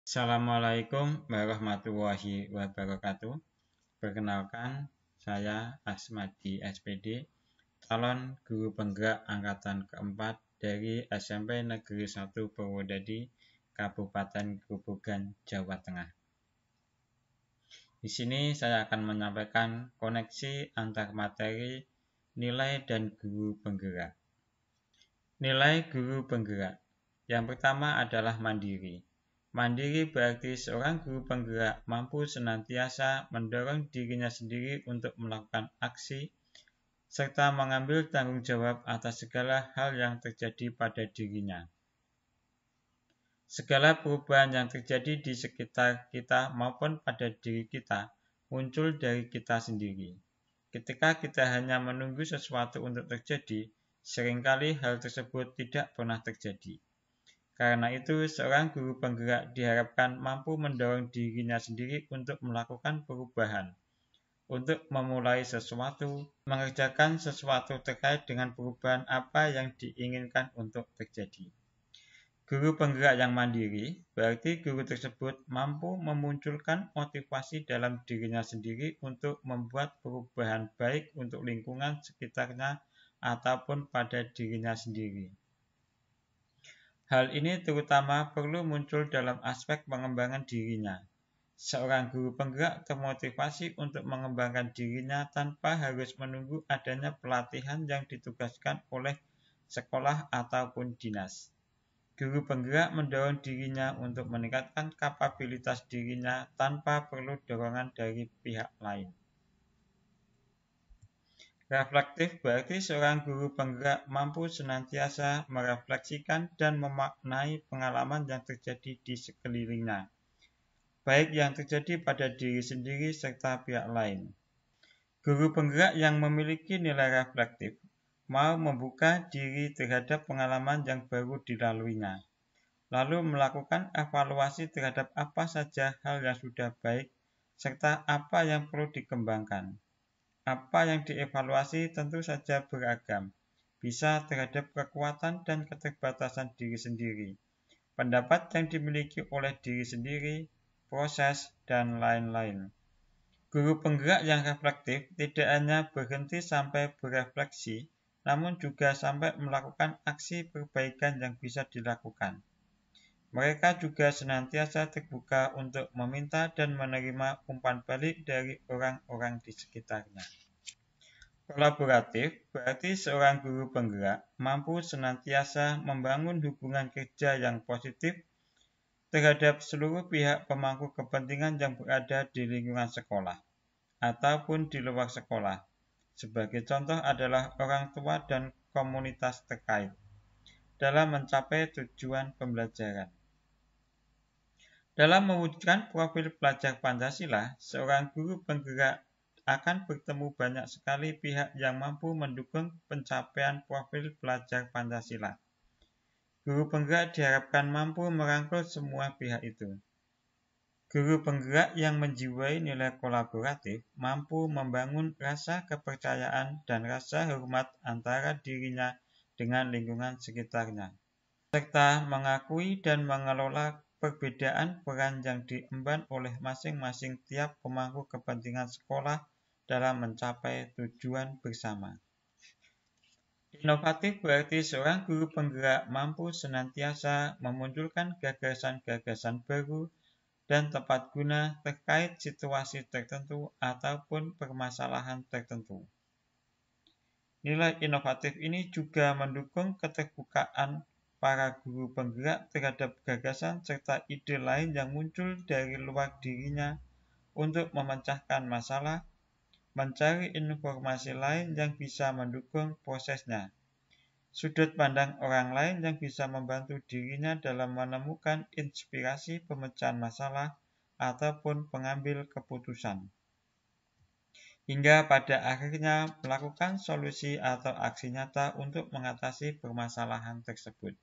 Assalamualaikum warahmatullahi wabarakatuh. Perkenalkan, saya Asmadi SPD, calon guru penggerak angkatan keempat dari SMP Negeri 1 Purwodadi, Kabupaten Grobogan, Jawa Tengah. Di sini saya akan menyampaikan koneksi antar materi, nilai, dan guru penggerak. Nilai guru penggerak. Yang pertama adalah mandiri. Mandiri berarti seorang guru penggerak mampu senantiasa mendorong dirinya sendiri untuk melakukan aksi, serta mengambil tanggung jawab atas segala hal yang terjadi pada dirinya. Segala perubahan yang terjadi di sekitar kita maupun pada diri kita muncul dari kita sendiri. Ketika kita hanya menunggu sesuatu untuk terjadi, seringkali hal tersebut tidak pernah terjadi. Karena itu, seorang guru penggerak diharapkan mampu mendorong dirinya sendiri untuk melakukan perubahan, untuk memulai sesuatu, mengerjakan sesuatu terkait dengan perubahan apa yang diinginkan untuk terjadi. Guru penggerak yang mandiri berarti guru tersebut mampu memunculkan motivasi dalam dirinya sendiri untuk membuat perubahan baik untuk lingkungan sekitarnya ataupun pada dirinya sendiri. Hal ini terutama perlu muncul dalam aspek pengembangan dirinya. Seorang guru penggerak termotivasi untuk mengembangkan dirinya tanpa harus menunggu adanya pelatihan yang ditugaskan oleh sekolah ataupun dinas. Guru penggerak mendorong dirinya untuk meningkatkan kapabilitas dirinya tanpa perlu dorongan dari pihak lain. Reflektif berarti seorang guru penggerak mampu senantiasa merefleksikan dan memaknai pengalaman yang terjadi di sekelilingnya, baik yang terjadi pada diri sendiri serta pihak lain. Guru penggerak yang memiliki nilai reflektif mau membuka diri terhadap pengalaman yang baru dilaluinya, lalu melakukan evaluasi terhadap apa saja hal yang sudah baik serta apa yang perlu dikembangkan. Apa yang dievaluasi tentu saja beragam, bisa terhadap kekuatan dan keterbatasan diri sendiri, pendapat yang dimiliki oleh diri sendiri, proses, dan lain-lain. Guru penggerak yang reflektif tidak hanya berhenti sampai berefleksi, namun juga sampai melakukan aksi perbaikan yang bisa dilakukan. Mereka juga senantiasa terbuka untuk meminta dan menerima umpan balik dari orang-orang di sekitarnya. Kolaboratif berarti seorang guru penggerak mampu senantiasa membangun hubungan kerja yang positif terhadap seluruh pihak pemangku kepentingan yang berada di lingkungan sekolah ataupun di luar sekolah. Sebagai contoh adalah orang tua dan komunitas terkait dalam mencapai tujuan pembelajaran. Dalam mewujudkan profil pelajar Pancasila, seorang guru penggerak akan bertemu banyak sekali pihak yang mampu mendukung pencapaian profil pelajar Pancasila. Guru penggerak diharapkan mampu merangkul semua pihak itu. Guru penggerak yang menjiwai nilai kolaboratif mampu membangun rasa kepercayaan dan rasa hormat antara dirinya dengan lingkungan sekitarnya, serta mengakui dan mengelola perbedaan peran yang diemban oleh masing-masing tiap pemangku kepentingan sekolah dalam mencapai tujuan bersama. Inovatif berarti seorang guru penggerak mampu senantiasa memunculkan gagasan-gagasan baru dan tepat guna terkait situasi tertentu ataupun permasalahan tertentu. Nilai inovatif ini juga mendukung keterbukaan para guru penggerak terhadap gagasan serta ide lain yang muncul dari luar dirinya untuk memecahkan masalah, mencari informasi lain yang bisa mendukung prosesnya, sudut pandang orang lain yang bisa membantu dirinya dalam menemukan inspirasi pemecahan masalah ataupun pengambil keputusan, hingga pada akhirnya melakukan solusi atau aksi nyata untuk mengatasi permasalahan tersebut.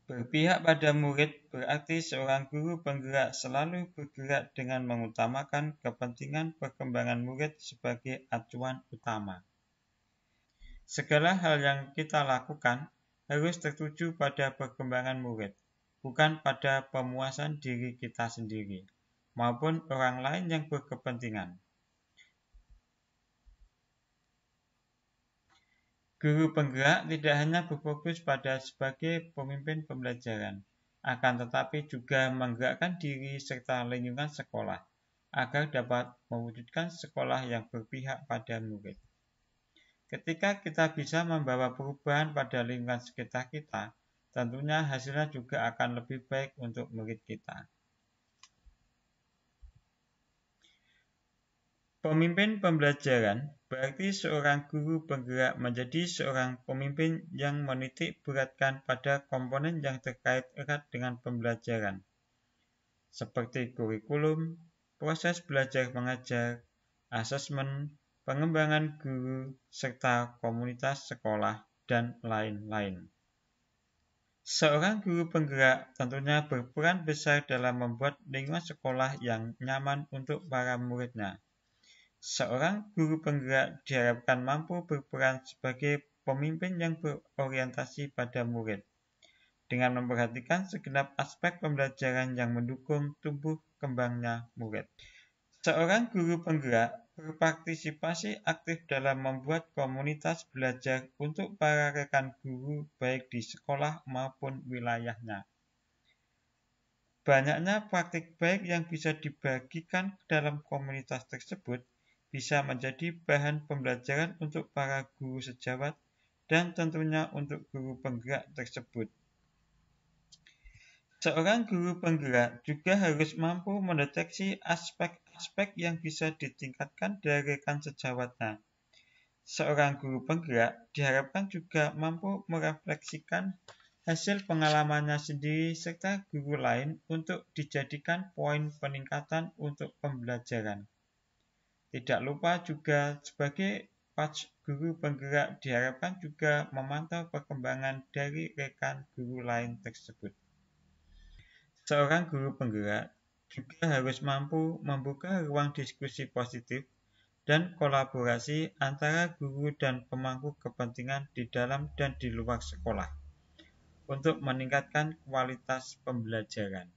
Berpihak pada murid berarti seorang guru penggerak selalu bergerak dengan mengutamakan kepentingan perkembangan murid sebagai acuan utama. Segala hal yang kita lakukan harus tertuju pada perkembangan murid. bukan pada pemuasan diri kita sendiri, maupun orang lain yang berkepentingan. Guru penggerak tidak hanya berfokus pada sebagai pemimpin pembelajaran, akan tetapi juga menggerakkan diri serta lingkungan sekolah, agar dapat mewujudkan sekolah yang berpihak pada murid. Ketika kita bisa membawa perubahan pada lingkungan sekitar kita, tentunya hasilnya juga akan lebih baik untuk murid kita. Pemimpin pembelajaran berarti seorang guru penggerak menjadi seorang pemimpin yang menitik beratkan pada komponen yang terkait erat dengan pembelajaran, seperti kurikulum, proses belajar mengajar, asesmen, pengembangan guru, serta komunitas sekolah, dan lain-lain. Seorang guru penggerak tentunya berperan besar dalam membuat lingkungan sekolah yang nyaman untuk para muridnya. Seorang guru penggerak diharapkan mampu berperan sebagai pemimpin yang berorientasi pada murid, dengan memperhatikan segenap aspek pembelajaran yang mendukung tumbuh kembangnya murid. Seorang guru penggerak berpartisipasi aktif dalam membuat komunitas belajar untuk para rekan guru baik di sekolah maupun wilayahnya. Banyaknya praktik baik yang bisa dibagikan dalam komunitas tersebut bisa menjadi bahan pembelajaran untuk para guru sejawat dan tentunya untuk guru penggerak tersebut. Seorang guru penggerak juga harus mampu mendeteksi aspek-aspek yang bisa ditingkatkan dari rekan sejawatnya. Seorang guru penggerak diharapkan juga mampu merefleksikan hasil pengalamannya sendiri serta guru lain untuk dijadikan poin peningkatan untuk pembelajaran. Tidak lupa juga sebagai coach guru penggerak diharapkan juga memantau perkembangan dari rekan guru lain tersebut. Seorang guru penggerak juga harus mampu membuka ruang diskusi positif dan kolaborasi antara guru dan pemangku kepentingan di dalam dan di luar sekolah untuk meningkatkan kualitas pembelajaran.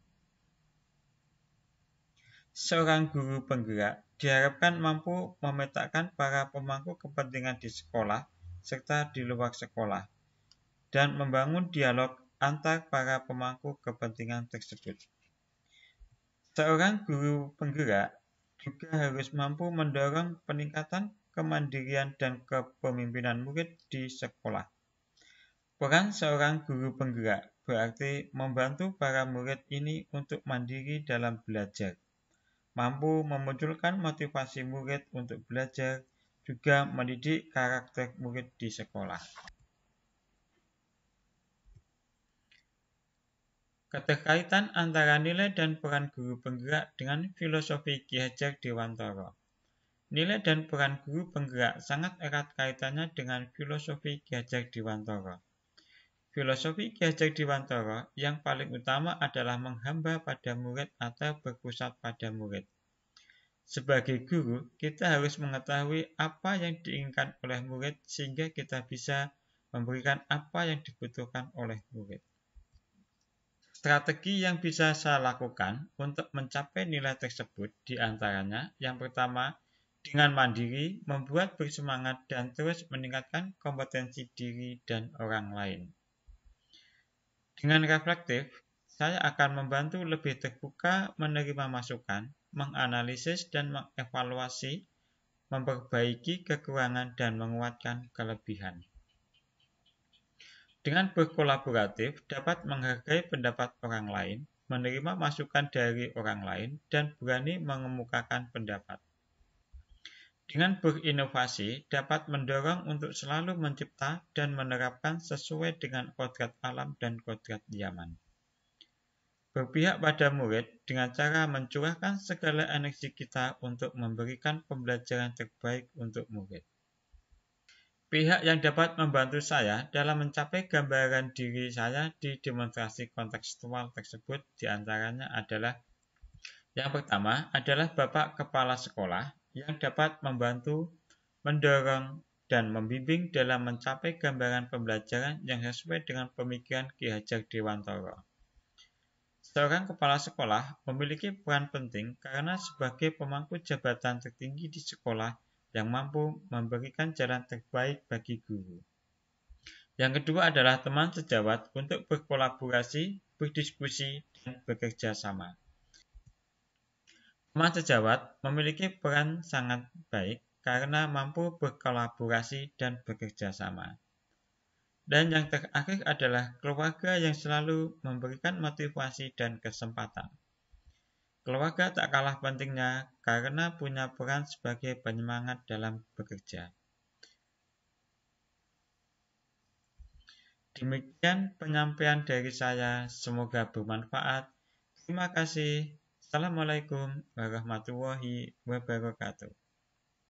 Seorang guru penggerak diharapkan mampu memetakan para pemangku kepentingan di sekolah serta di luar sekolah dan membangun dialog antar para pemangku kepentingan tersebut. Seorang guru penggerak juga harus mampu mendorong peningkatan kemandirian dan kepemimpinan murid di sekolah. Peran seorang guru penggerak berarti membantu para murid ini untuk mandiri dalam belajar, mampu memunculkan motivasi murid untuk belajar, juga mendidik karakter murid di sekolah. Keterkaitan antara nilai dan peran guru penggerak dengan filosofi Ki Hajar Dewantara. Nilai dan peran guru penggerak sangat erat kaitannya dengan filosofi Ki Hajar Dewantara. Filosofi Ki Hajar Dewantara yang paling utama adalah menghamba pada murid atau berpusat pada murid. Sebagai guru, kita harus mengetahui apa yang diinginkan oleh murid sehingga kita bisa memberikan apa yang dibutuhkan oleh murid. Strategi yang bisa saya lakukan untuk mencapai nilai tersebut diantaranya yang pertama, dengan mandiri, membuat bersemangat dan terus meningkatkan kompetensi diri dan orang lain. Dengan reflektif, saya akan membantu lebih terbuka menerima masukan, menganalisis dan mengevaluasi, memperbaiki kekurangan dan menguatkan kelebihan. Dengan berkolaboratif, dapat menghargai pendapat orang lain, menerima masukan dari orang lain, dan berani mengemukakan pendapat. Dengan berinovasi, dapat mendorong untuk selalu mencipta dan menerapkan sesuai dengan kodrat alam dan kodrat zaman. Berpihak pada murid dengan cara mencurahkan segala energi kita untuk memberikan pembelajaran terbaik untuk murid. Pihak yang dapat membantu saya dalam mencapai gambaran diri saya di demonstrasi kontekstual tersebut diantaranya adalah yang pertama adalah Bapak Kepala Sekolah yang dapat membantu, mendorong, dan membimbing dalam mencapai gambaran pembelajaran yang sesuai dengan pemikiran Ki Hajar Dewantara. Seorang kepala sekolah memiliki peran penting karena sebagai pemangku jabatan tertinggi di sekolah yang mampu memberikan jalan terbaik bagi guru. Yang kedua adalah teman sejawat untuk berkolaborasi, berdiskusi, dan bekerja sama. Teman sejawat memiliki peran sangat baik karena mampu berkolaborasi dan bekerja sama. Dan yang terakhir adalah keluarga yang selalu memberikan motivasi dan kesempatan. Keluarga tak kalah pentingnya karena punya peran sebagai penyemangat dalam bekerja. Demikian penyampaian dari saya, semoga bermanfaat. Terima kasih. Assalamualaikum warahmatullahi wabarakatuh.